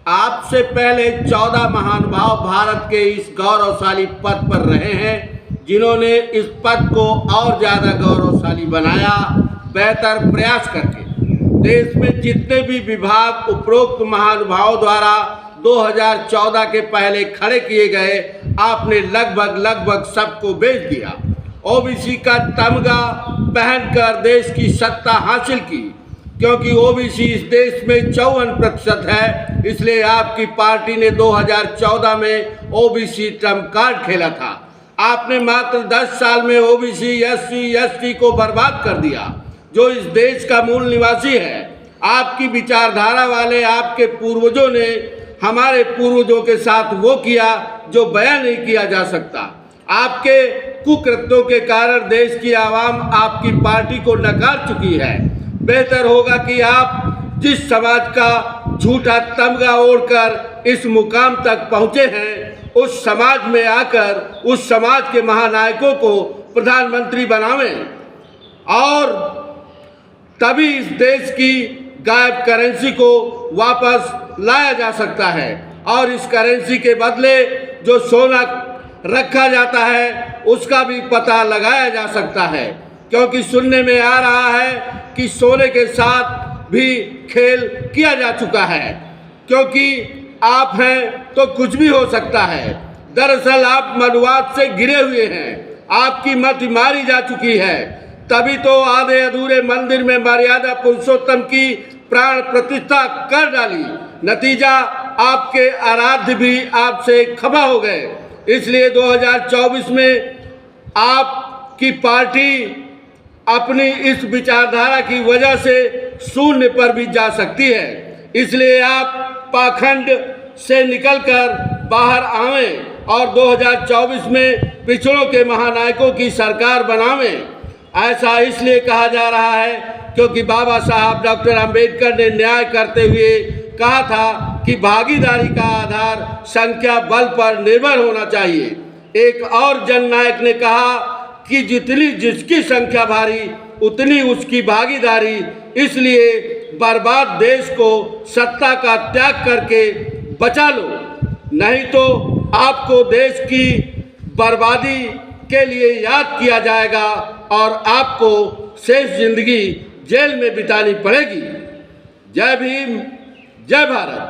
आपसे पहले 14 महानुभाव भारत के इस गौरवशाली पद पर रहे हैं, जिन्होंने इस पद को और ज़्यादा गौरवशाली बनाया। बेहतर प्रयास करके देश में जितने भी विभाग उपरोक्त महानुभावों द्वारा 2014 के पहले खड़े किए गए, आपने लगभग सबको बेच दिया। ओबीसी का तमगा पहनकर देश की सत्ता हासिल की, क्योंकि ओबीसी इस देश में 54% है, इसलिए आपकी पार्टी ने 2014 में ओबीसी ट्रम्प कार्ड खेला था। आपने मात्र 10 साल में ओबीसी SC/ST को बर्बाद कर दिया, जो इस देश का मूल निवासी है। आपकी विचारधारा वाले आपके पूर्वजों ने हमारे पूर्वजों के साथ वो किया जो बयान नहीं किया जा सकता। आपके कुकृत्यों के कारण देश की आवाम आपकी पार्टी को नकार चुकी है। बेहतर होगा कि आप जिस समाज का झूठा तमगा ओढ़कर इस मुकाम तक पहुंचे हैं, उस समाज में आकर उस समाज के महानायकों को प्रधानमंत्री बनावें, और तभी इस देश की गायब करेंसी को वापस लाया जा सकता है। और इस करेंसी के बदले जो सोना रखा जाता है, उसका भी पता लगाया जा सकता है, क्योंकि सुनने में आ रहा है कि सोने के साथ भी खेल किया जा चुका है। क्योंकि आप हैं तो कुछ भी हो सकता है। दरअसल आप मनुवाद से गिरे हुए हैं, आपकी मति मारी जा चुकी है। तभी तो आधे अधूरे मंदिर में मर्यादा पुरुषोत्तम की प्राण प्रतिष्ठा कर डाली। नतीजा, आपके आराध्य भी आपसे खफा हो गए। इसलिए 2024 में आपकी पार्टी अपनी इस विचारधारा की वजह से शून्य पर भी जा सकती है। इसलिए आप पाखंड से निकलकर बाहर आवें और 2024 में पिछड़ों के महानायकों की सरकार बनावें। ऐसा इसलिए कहा जा रहा है क्योंकि बाबा साहब डॉक्टर अंबेडकर ने न्याय करते हुए कहा था कि भागीदारी का आधार संख्या बल पर निर्भर होना चाहिए। एक और जननायक ने कहा कि जितनी जिसकी संख्या भारी उतनी उसकी भागीदारी। इसलिए बर्बाद देश को सत्ता का त्याग करके बचा लो, नहीं तो आपको देश की बर्बादी के लिए याद किया जाएगा और आपको शेष जिंदगी जेल में बितानी पड़ेगी। जय भीम, जय भारत।